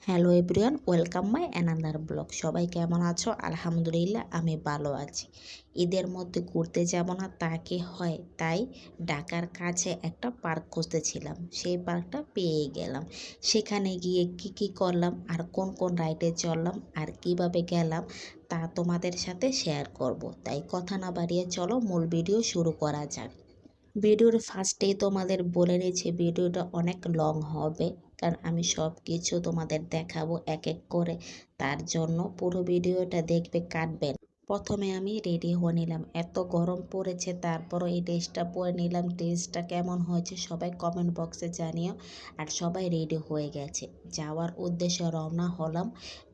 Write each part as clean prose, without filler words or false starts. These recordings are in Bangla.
Hello everyone, welcome my another blog. সবাই কেমন আছো? আলহামদুলিল্লাহ আমি ভালো আছি। ঈদের মধ্যে ঘুরতে যাব না তা কি হয়? তাই ঢাকার কাছে একটা পার্ক খুঁজতেছিলাম, সেই পার্কটা পেয়ে গেলাম। সেখানে গিয়ে কি করলাম আর কোন কোন রাইডে চললাম আর কিভাবে গেলাম তা তোমাদের সাথে শেয়ার করব। তাই কথা না বাড়িয়ে চলো মূল ভিডিও শুরু করা যাক। ভিডিওর ফার্স্টেই তোমাদের বলে নিয়েছি ভিডিওটা অনেক লং হবে, কারণ আমি সব কিছু তোমাদের দেখাবো এক এক করে। তার জন্য পুরো ভিডিওটা দেখবে, কাটবেন। প্রথমে আমি রেডি হয়ে নিলাম, এত গরম পড়েছে তারপরও এই ড্রেসটা পরে নিলাম। ড্রেসটা কেমন হয়েছে সবাই কমেন্ট বক্সে জানিও। আর সবাই রেডি হয়ে গেছে, যাওয়ার উদ্দেশ্যে রওনা হলাম।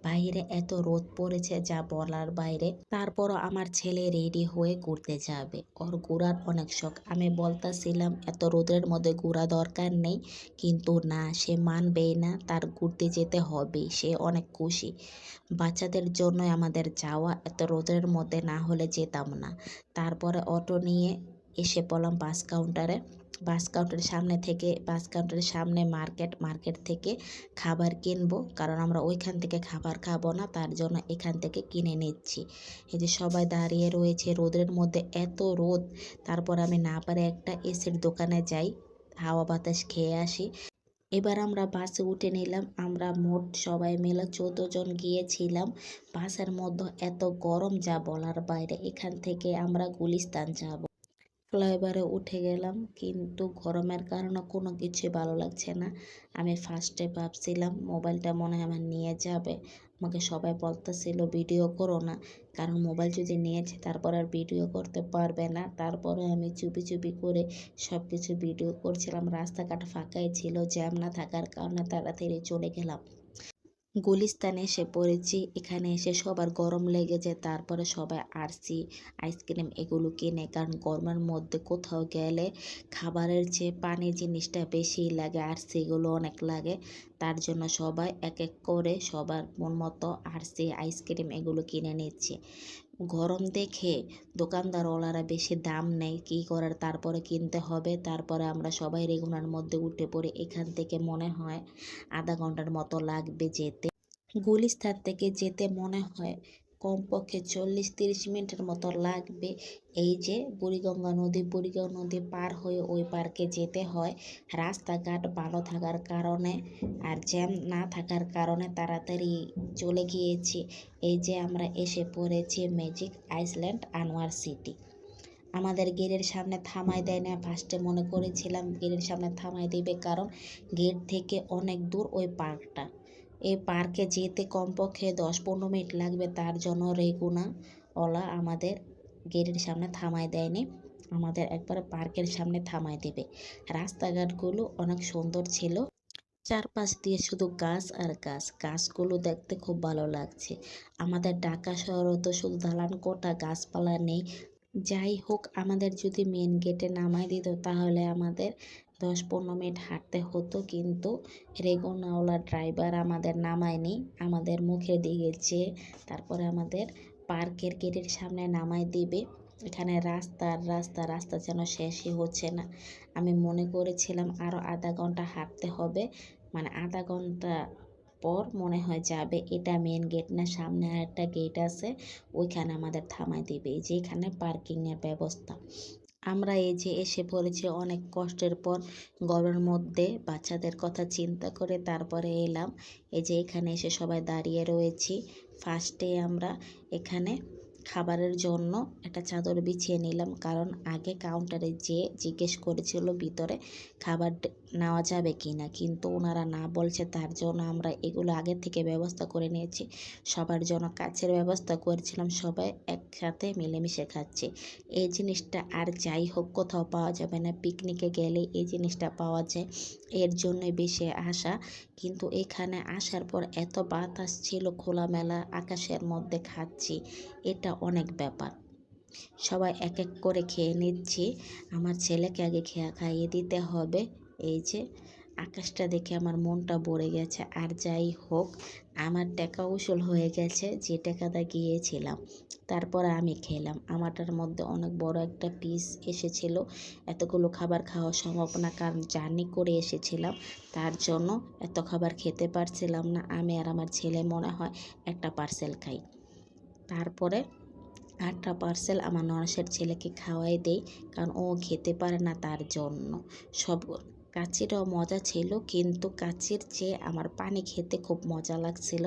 বাইরে এত রোদ পড়েছে যা বলার বাইরে, তারপরও আমার ছেলে রেডি হয়ে ঘুরতে যাবে। ওর ঘোরার অনেক শখ। আমি বলতেছিলাম এত রোদের মধ্যে ঘোরা দরকার নেই, কিন্তু না, সে মানবেই না, তার ঘুরতে যেতে হবে। সে অনেক খুশি। বাচ্চাদের জন্যই আমাদের যাওয়া, এত রোদের মধ্যে না হলে যেতাম না। তারপরে অটো নিয়ে এসে পড়লাম বাস কাউন্টারে। বাস কাউন্টারের সামনে মার্কেট থেকে খাবার কিনবো, কারণ আমরা ওইখান থেকে খাবার খাবো না, তার জন্য এখান থেকে কিনে নিচ্ছি। এই যে সবাই দাঁড়িয়ে রয়েছে রোদের মধ্যে, এত রোদ। তারপর আমি না পারে একটা এসির দোকানে যাই, হাওয়া বাতাস খেয়ে আসি। এবার আমরা বাসে উঠে নিলাম। আমরা মোট সবাই মিলে 14 জন গিয়েছিলাম। বাসের মধ্যে এত গরম যা বলার বাইরে। এখান থেকে আমরা গুলিস্তান যাব। ফ্লাইওভারে উঠে গেলাম, কিন্তু গরমের কারণে কোনো কিছুই ভালো লাগছে না। আমি ফার্স্টে ভাবছিলাম মোবাইলটা মনে হয় আমার নিয়ে যাবে। আমাকে সবাই বলতেছিল ভিডিও করো না, কারণ মোবাইল যদি নিয়েছে তারপর আর ভিডিও করতে পারবে না। তারপরে আমি চুপি চুপি করে সব কিছু ভিডিও করছিলাম। রাস্তাঘাট ফাঁকাই ছিল, জ্যাম না থাকার কারণে তাড়াতাড়ি চলে গেলাম। গুলিস্তানে এসে পড়েছি। এখানে এসে সবার গরম লেগেছে, তারপরে সবাই আরসি আইসক্রিম এগুলো কিনে, কারণ গরমের মধ্যে কোথাও গেলে খাবারের চেয়ে পানির জিনিসটা বেশি লাগে, আরসিগুলো অনেক লাগে। তার জন্য সবাই এক এক করে সবার মন মতো আরসি আইসক্রিম এগুলো কিনে নিচ্ছে। গরম দেখে দোকানদারওয়ালারা বেশি দাম নেয়, কী করার, তারপরে কিনতে হবে। তারপরে আমরা সবাই রেগুলার মধ্যে উঠে পড়ি। এখান থেকে মনে হয় আধা ঘন্টার মতো লাগবে যেতে। গুলিস্তান থেকে যেতে মনে হয় কমপক্ষে 40-30 মিনিটের মতো লাগবে। এই যে বুড়িগঙ্গা নদী পার হয়ে ওই পার্কে যেতে হয়। রাস্তাঘাট ভালো থাকার কারণে আর জ্যাম না থাকার কারণে তাড়াতাড়ি চলে গিয়েছি। এই যে আমরা এসে পড়েছি ম্যাজিক আইল্যান্ড আনোয়ার সিটি। আমাদের গেটের সামনে থামাই দেয় না। ফার্স্টে মনে করেছিলাম গেটের সামনে থামাই দেবে, কারণ গেট থেকে অনেক দূর ওই পার্কটা। এই পার্কে যেতে কমপক্ষে 10-15 মিনিট লাগবে, তার জন্য রেগুনাওয়ালা আমাদের গেটের সামনে থামাই দেয়নি। আমাদের একবার পার্কের সামনে থামাই দেবে। রাস্তাঘাটগুলো অনেক সুন্দর ছিল, চারপাশ দিয়ে শুধু গাছ আর গাছ। গাছগুলো দেখতে খুব ভালো লাগছে। আমাদের ঢাকা শহরে তো শুধু দালান কোঠা, গাছপালা নেই। যাই হোক, আমাদের যদি মেন গেটে নামাই দিত তাহলে আমাদের 10-15 মিনিট হাঁটতে হতো, কিন্তু রেগুনাওয়ালা ড্রাইভার আমাদের নামায়নি। আমাদের মুখের দিকে চেয়ে তারপরে আমাদের পার্কের গেটের সামনে নামাই দিবে। এখানে রাস্তা যেন শেষই হচ্ছে না। আমি মনে করেছিলাম আরও আধা ঘন্টা হাঁটতে হবে, মানে আধা ঘন্টা পর মনে হয় যাবে। এটা মেন গেট না, সামনে আর একটা গেট আছে, ওইখানে আমাদের থামাই দিবে, যেখানে পার্কিংয়ের ব্যবস্থা। আমরা এই যে এসে পড়েছি অনেক কষ্টের পর, গরমের মধ্যে বাচ্চাদের কথা চিন্তা করে তারপরে এলাম। এই যে এখানে এসে সবাই দাঁড়িয়ে রয়েছি। ফার্স্টে আমরা এখানে খাবারের জন্য একটা চাদর বিছিয়ে নিলাম, কারণ আগে কাউন্টারে যেয়ে জিজ্ঞেস করেছিল ভিতরে খাবার নেওয়া যাবে কি না, কিন্তু ওনারা না বলছে, তার জন্য আমরা এগুলো আগে থেকে ব্যবস্থা করে নিয়েছি। সবার জন্য কাছের ব্যবস্থা করেছিলাম, সবাই একসাথে মিলেমিশে খাচ্ছে। এই জিনিসটা আর যাই হোক কোথাও পাওয়া যাবে না, পিকনিকে গেলে এই জিনিসটা পাওয়া যায়, এর জন্যই বেশি আসা। কিন্তু এখানে আসার পর এত বাতাস ছিল, খোলামেলা আকাশের মধ্যে খাচ্ছি, এটা অনেক ব্যাপার। সবাই এক এক করে খেয়ে নিচ্ছি। আমার ছেলেকে আগে খাইয়ে দিতে হবে। এই যে আকাশটা দেখে আমার মনটা ভরে গেছে। আর যাই হোক, আমার টাকা উসুল হয়ে গেছে যে টাকাটা গিয়েছিলাম। তারপরে আমি খেলাম। আমারটার মধ্যে অনেক বড় একটা পিস এসেছিল। এতগুলো খাবার খাওয়া সম্ভব না, কারণ জার্নি করে এসেছিলাম, তার জন্য এত খাবার খেতে পারছিলাম না। আমি আর আমার ছেলে মনে হয় একটা পার্সেল খাই। তারপরে আটটা পার্সেল আমার ননসের ছেলেকে খাওয়াই দেই, কারণ ও খেতে পারে না, তার জন্য। সব কাচ্চিটাও মজা ছিল, কিন্তু কাচ্চির চেয়ে আমার পানি খেতে খুব মজা লাগছিল।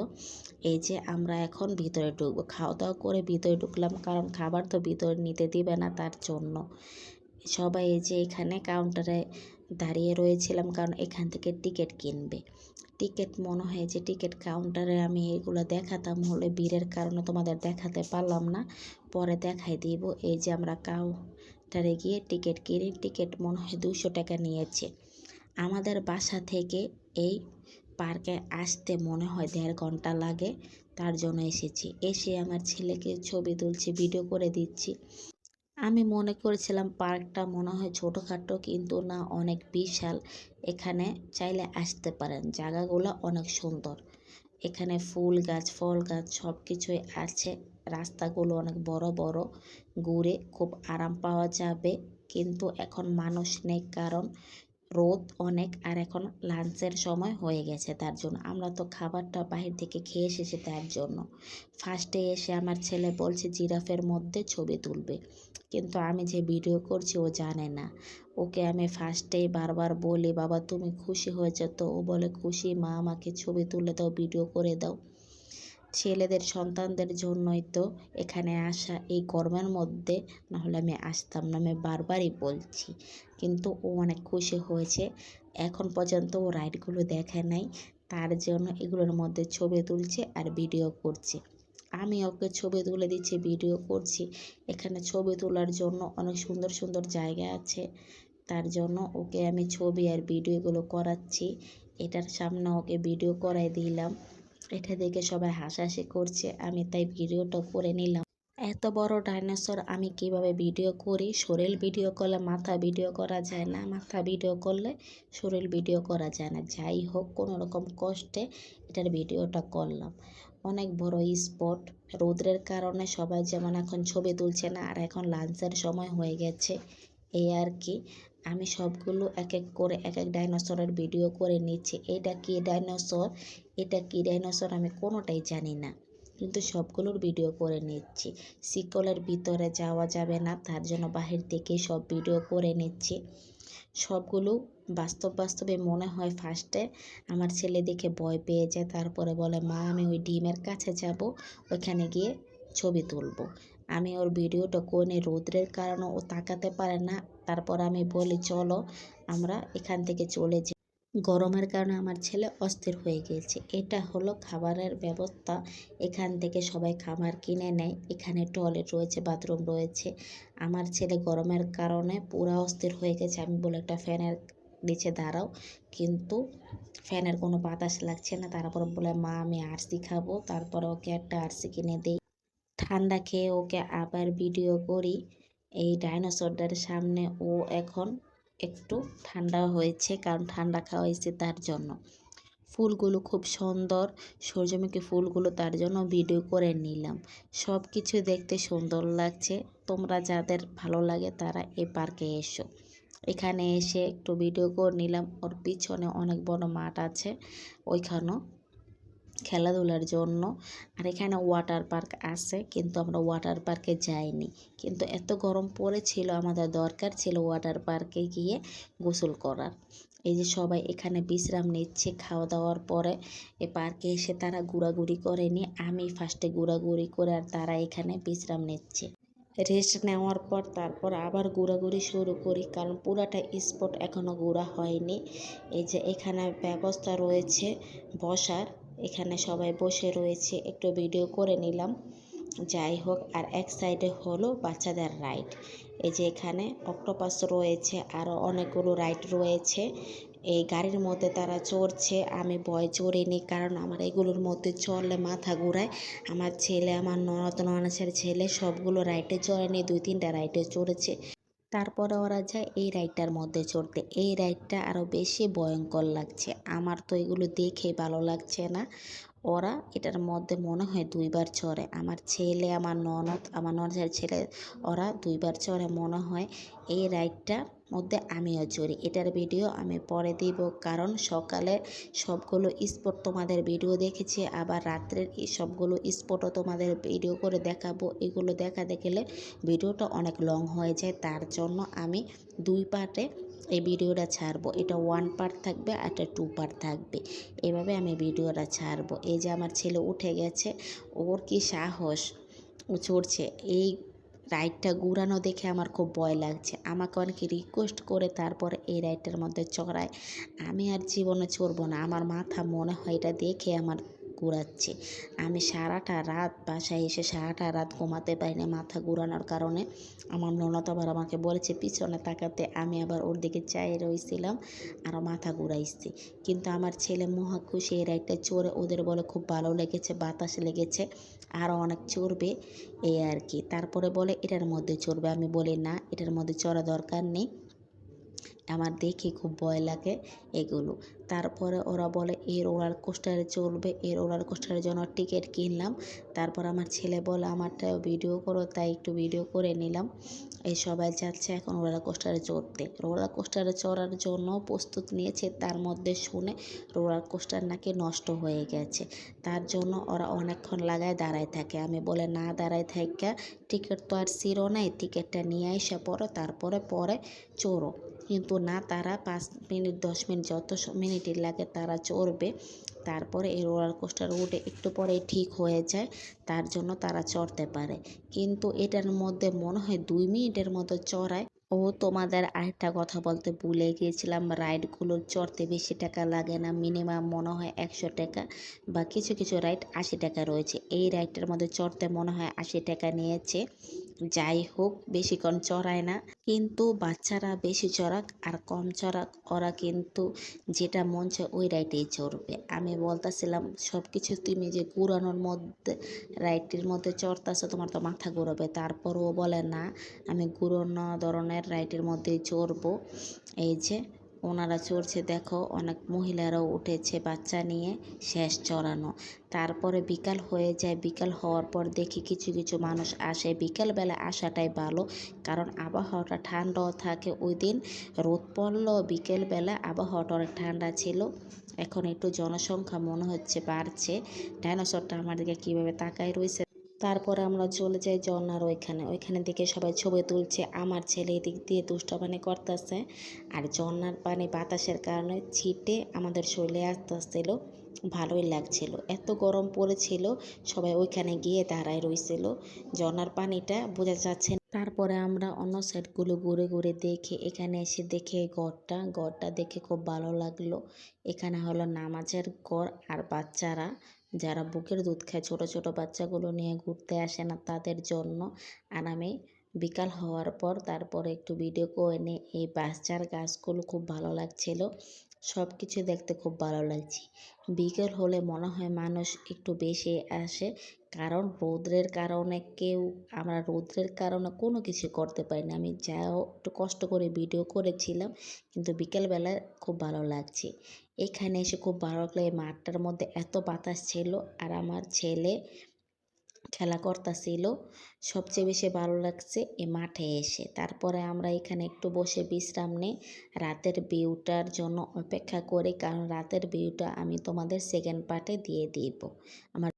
এই যে আমরা এখন ভিতরে ঢুকবো, খাওয়া দাওয়া করে ভিতরে ঢুকলাম, কারণ খাবার তো ভিতরে নিতে দিবে না, তার জন্য। সবাই এই যে এখানে কাউন্টারে দাঁড়িয়ে রয়েছিলাম, কারণ এখান থেকে টিকিট কিনবে। টিকিট মনে হয় যে টিকিট কাউন্টারে আমি এগুলো দেখাতাম, হলে ভিড়ের কারণে তোমাদের দেখাতে পারলাম না, পরে দেখাই দিব। এই যে আমরা কাউন্টারে গিয়ে টিকিট কিনি। টিকিট মনে হয় 200 টাকা নিয়েছে। আমাদের বাসা থেকে এই পার্কে আসতে মনে হয় 1.5 ঘন্টা লাগে, তার জন্য এসেছি। এসে আমার ছেলেকে ছবি তুলছি, ভিডিও করে দিচ্ছি। আমি মনে করেছিলাম পার্কটা মনে হয় ছোটোখাটো, কিন্তু না, অনেক বিশাল। এখানে চাইলে আসতে পারেন, জায়গাগুলো অনেক সুন্দর। এখানে ফুল গাছ, ফল গাছ সব কিছুই আছে। রাস্তাগুলো অনেক বড় বড়, ঘুরে খুব আরাম পাওয়া যাবে। কিন্তু এখন মানুষ নেই, কারণ রোদ অনেক, আর এখন লাঞ্চের সময় হয়ে গেছে, তার জন্য। আমরা তো খাবারটা বাহির থেকে খেয়ে এসেছি, তার জন্য। ফার্স্টে এসে আমার ছেলে বলছে জিরাফের মধ্যে ছবি তুলবে, কিন্তু আমি যে ভিডিও করছি ও জানে না। ওকে আমি ফার্স্টেই বারবার বলি, বাবা তুমি খুশি হয়েছে তো? ও বলে খুশি মা, আমাকে ছবি তুলে দাও, ভিডিও করে দাও। ছেলেদের সন্তানদের জন্যই তো এখানে আসা, এই গরমের মধ্যে, নাহলে আমি আসতাম না, আমি বারবারই বলছি। কিন্তু ও অনেক খুশি হয়েছে। এখন পর্যন্ত ও রাইডগুলো দেখে নাই, তার জন্য এগুলোর মধ্যে ছবি তুলছে আর ভিডিও করছে। আমি ওকে ছবি তুলে দিচ্ছি, ভিডিও করছি। এখানে ছবি তোলার জন্য অনেক সুন্দর সুন্দর জায়গা আছে, তার জন্য ওকে আমি ছবি আর ভিডিওগুলো করাচ্ছি। এটার সামনে ওকে ভিডিও করাই দিলাম। এটা দেখে সবাই হাসাহাসি করছে, আমি তাই ভিডিওটা করে নিলাম। এত বড় ডাইনোসর আমি কিভাবে ভিডিও করি? শরীর ভিডিও করলে মাথা ভিডিও করা যায় না, মাথা ভিডিও করলে শরীর ভিডিও করা যায় না। যাই হোক, কোনো রকম কষ্টে এটার ভিডিওটা করলাম। অনেক বড় স্পট। রৌদ্রের কারণে সবাই যেমন এখন ছবি তুলছে না, আর এখন লাঞ্চের সময় হয়ে গেছে, এই আর কি। আমি সবগুলো এক এক করে এক এক ডাইনোসরের ভিডিও করে নিচ্ছি। এটা কি ডাইনোসর, এটা কি ডাইনোসর আমি কোনোটাই জানি না, কিন্তু সবগুলোর ভিডিও করে নিচ্ছি। শিকলের ভিতরে যাওয়া যাবে না, তার জন্য বাহির থেকেই সব ভিডিও করে নিচ্ছি। সবগুলো বাস্তবে মনে হয়। ফার্স্টে আমার ছেলে দেখে ভয় পেয়ে যায়, তারপরে বলে মা আমি ওই ডিমের কাছে যাব, ওইখানে গিয়ে ছবি তুলবো। আমি ওর ভিডিওটা করে রোদ্রের কারণে ও তাকাতে পারে না। তারপর আমি বলি চলো আমরা এখান থেকে চলে যাই। গরমের কারণে আমার ছেলে অস্থির হয়ে গিয়েছে। এটা হলো খাবারের ব্যবস্থা। এখান থেকে সবাই খাবার কিনে নেয়। এখানে টয়লেট রয়েছে, বাথরুম রয়েছে। আমার ছেলে গরমের কারণে পুরা অস্থির হয়ে গেছে। আমি বলে একটা ফ্যানের নিচে দাঁড়াও, কিন্তু ফ্যানের কোনো বাতাস লাগছে না। তারপর বলে মা আমি আরসি খাবো। তারপরে ওকে একটা আরসি কিনে দিই। ঠান্ডা খেয়ে ওকে আবার ভিডিও করি। এই ডাইনোসরটার সামনে ও এখন একটু ঠান্ডা হয়েছে, কারণ ঠান্ডা খাওয়াইছে, তার জন্য। ফুলগুলো খুব সুন্দর, সূর্যমুখী ফুলগুলো, তার জন্য ভিডিও করে নিলাম। সব কিছু দেখতে সুন্দর লাগছে। তোমরা যাদের ভালো লাগে তারা এই পার্কে এসো। এখানে এসে একটু ভিডিও করে নিলাম। ওর পিছনে অনেক বড় মাঠ আছে, ওইখানেও খেলাধুলার জন্য। আর এখানে ওয়াটার পার্ক আছে, কিন্তু আমরা ওয়াটার পার্কে যাইনি। কিন্তু এত গরম পড়েছিল, আমাদের দরকার ছিল ওয়াটার পার্কে গিয়ে গোসল করার। এই যে সবাই এখানে বিশ্রাম নিচ্ছে খাওয়া দাওয়ার পরে। এ পার্কে এসে তারা ঘোরাঘুরি করেনি, আমি ফার্স্টে ঘোরাঘুরি করে, আর তারা এখানে বিশ্রাম নিচ্ছে। রেস্ট নেওয়ার পর তারপর আবার ঘোরাঘুরি শুরু করি, কারণ পুরাটা স্পট এখনও ঘোরা হয়নি। এই যে এখানে ব্যবস্থা রয়েছে বসার, এখানে সবাই বসে রয়েছে, একটু ভিডিও করে নিলাম। যাই হোক, আর এক সাইডে হলো বাচ্চাদের রাইড। এই যে এখানে অক্টোপাস রয়েছে, আরও অনেকগুলো রাইড রয়েছে। এই গাড়ির মধ্যে তারা চড়ছে, আমি ভয় চড়িনি, কারণ আমার এগুলোর মধ্যে চড়লে মাথা ঘুরায়। আমার ছেলে, আমার ননদ ননাসের ছেলে সবগুলো রাইডে চড়েনি, 2-3টা রাইডে চড়েছে। তারপরে ওরা যায় এই রাইডটার মধ্যে চড়তে। এই রাইডটা আরও বেশি ভয়ঙ্কর লাগছে। আমার তো এগুলো দেখেই ভালো লাগছে না। ওরা এটার মধ্যে মনে হয় ২ বার চড়ে। আমার ছেলে, আমার ননদের ছেলে, ওরা ২ বার চড়ে মনে হয়। এই রাইডটার মধ্যে আমিও চড়ি। এটার ভিডিও আমি পরে দিব, কারণ সকালে সবগুলো স্পট তোমাদের ভিডিও দেখেছি, আবার রাত্রের সবগুলো স্পটও তোমাদের ভিডিও করে দেখাবো। এগুলো দেখাতে গেলে ভিডিওটা অনেক লং হয়ে যায়, তার জন্য আমি ২ পার্টে এই ভিডিওটা ছাড়বো। এটা 1 পার্ট থাকবে আর এটা 2 পার্ট থাকবে। এভাবে আমি ভিডিওটা ছাড়বো। এই যে আমার ছেলে উঠে গেছে, ওর কি সাহস, ও চড়ছে। এই রাইডটা ঘুরানো দেখে আমার খুব ভয় লাগছে। আমাকে অনেকে রিকোয়েস্ট করে তারপর এই রাইডটার মধ্যে চড়ায়। আমি আর জীবনে চড়বো না। আমার মাথা মনে হয় এটা দেখে আমার ঘুরাচ্ছে। আমি সারাটা রাত বাসায় এসে সারাটা রাত ঘুমাতে পারি না মাথা ঘুরানোর কারণে। আমার ননদ আবার আমাকে বলেছে পিছনে তাকাতে, আমি আবার ওর দিকে চাই রইছিলাম, আরও মাথা ঘুরাইছি। কিন্তু আমার ছেলে মহা খুশি এই রাইডটা চড়ে। ওদের বলে খুব ভালো লেগেছে, বাতাস লেগেছে, আরও অনেক চড়বে এই আর কি। তারপরে বলে এটার মধ্যে চড়বে। আমি বলি না, এটার মধ্যে চড়া দরকার নেই, আমার দেখে খুব ভয় লাগে এগুলো। তারপরে ওরা বলে এই রোলার কোস্টারে চলবে, এই রোলার কোস্টারের জন্য টিকিট কিনলাম। তারপর আমার ছেলে বলে আমারটাও ভিডিও করো, তাই একটু ভিডিও করে নিলাম। এই সবাই যাচ্ছে এখন রোলার কোস্টারে চড়তে। রোলার কোস্টারে চড়ার জন্য প্রস্তুত নিয়েছে, তার মধ্যে শুনে রোলার কোস্টার নাকি নষ্ট হয়ে গেছে। তার জন্য ওরা অনেকক্ষণ লাগায় দাঁড়ায় থাকে। আমি বলে না, দাঁড়ায় থাইকা টিকিট তো আর ছিঁড়ো নাই, টিকিটটা নিয়ে এসে পরে তারপরে চড়ো। কিন্তু না, তারা 5 মিনিট 10 মিনিট যত মিনিটই লাগে তারা চড়বে। তারপরে এই রোলার কোস্টার উঠে একটু পরেই ঠিক হয়ে যায়, তার জন্য তারা চড়তে পারে। কিন্তু এটার মধ্যে মনে হয় 2 মিনিটের মতো চড়ায়। তোমাদের আরেকটা কথা বলতে ভুলে গিয়েছিলাম, রাইডগুলো চড়তে বেশি টাকা লাগে না, মিনিমাম মনে হয় 100 টাকা, বা কিছু কিছু রাইড 80 টাকা রয়েছে। এই রাইডটার মধ্যে চড়তে মনে হয় 80 টাকা নিয়েছে। যাই হোক, বেশিক্ষণ চড়ায় না, কিন্তু বাচ্চারা বেশি চড়াক আর কম চড়াক, ওরা কিন্তু যেটা মন চায় ওই রাইডেই চড়বে। আমি বলতেছিলাম সব কিছু তুমি যে ঘুরানোর মধ্যে রাইডটির মধ্যে চড়তেছো, তোমার তো মাথা ঘুরাবে। তারপরও বলে না, আমি ঘুরানো ধরনের রাইডের মধ্যেই চড়বো। এই যে ওনারা চড়ছে, দেখো অনেক মহিলারাও উঠেছে বাচ্চা নিয়ে, শেষ চড়ানো। তারপরে বিকাল হয়ে যায়। বিকাল হওয়ার পর দেখি কিছু কিছু মানুষ আসে। বিকালবেলা আসাটাই ভালো, কারণ আবহাওয়াটা ঠান্ডাও থাকে। ওই দিন রোদ পড়লেও বিকেলবেলা আবহাওয়াটা অনেক ঠান্ডা ছিল। এখন একটু জনসংখ্যা মনে হচ্ছে বাড়ছে। ডাইনোসরটা আমার দিকে কীভাবে তাকায় রয়েছে। তারপরে আমরা চলে যাই ঝর্ণার ওইখানে দিকে সবাই ছবি তুলছে। আমার ছেলে এদিক দিয়ে দুষ্টামি করতেছে, আর ঝর্ণার পানি বাতাসের কারণে ছিটে আমাদের শরীরে আসতেছিল। ভালোই লাগছিল। এত গরম পড়েছিল, সবাই ওইখানে গিয়ে দাঁড়ায় রইছিল। ঝর্ণার পানিটা বোঝা যাচ্ছে না। তারপরে আমরা অন্য সাইডগুলো ঘুরে ঘুরে দেখে এখানে এসে দেখে ঘরটা দেখে খুব ভালো লাগলো। এখানে হলো নামাজের ঘর, আর বাচ্চারা যারা বুকের দুধ খায়, ছোট ছোট বাচ্চাগুলো নিয়ে ঘুরতে আসে না, তাদের জন্য। আর আমি বিকাল হওয়ার পর তারপরে একটু ভিডিও করে নিই। এই বাচ্চার গাছগুলো খুব ভালো লাগছিল, সব কিছু দেখতে খুব ভালো লাগছে। বিকেল হলে মনে হয় মানুষ একটু বেশি আসে, কারণ আমরা রৌদ্রের কারণে কোনো কিছু করতে পারি না। আমি যাও একটু কষ্ট করে ভিডিও করেছিলাম, কিন্তু বিকেলবেলা খুব ভালো লাগছে। এখানে এসে খুব ভালো লাগলো। এই মাঠটার মধ্যে এত বাতাস ছিল, আর আমার ছেলে খেলা করতেছিল। সবচেয়ে বেশি ভালো লাগছে এই মাঠে এসে। তারপরে আমরা এখানে একটু বসে বিশ্রাম নিই, রাতের ভিউটার জন্য অপেক্ষা করি, কারণ রাতের ভিউটা আমি তোমাদের সেকেন্ড পার্টে দিয়ে দিব। আমার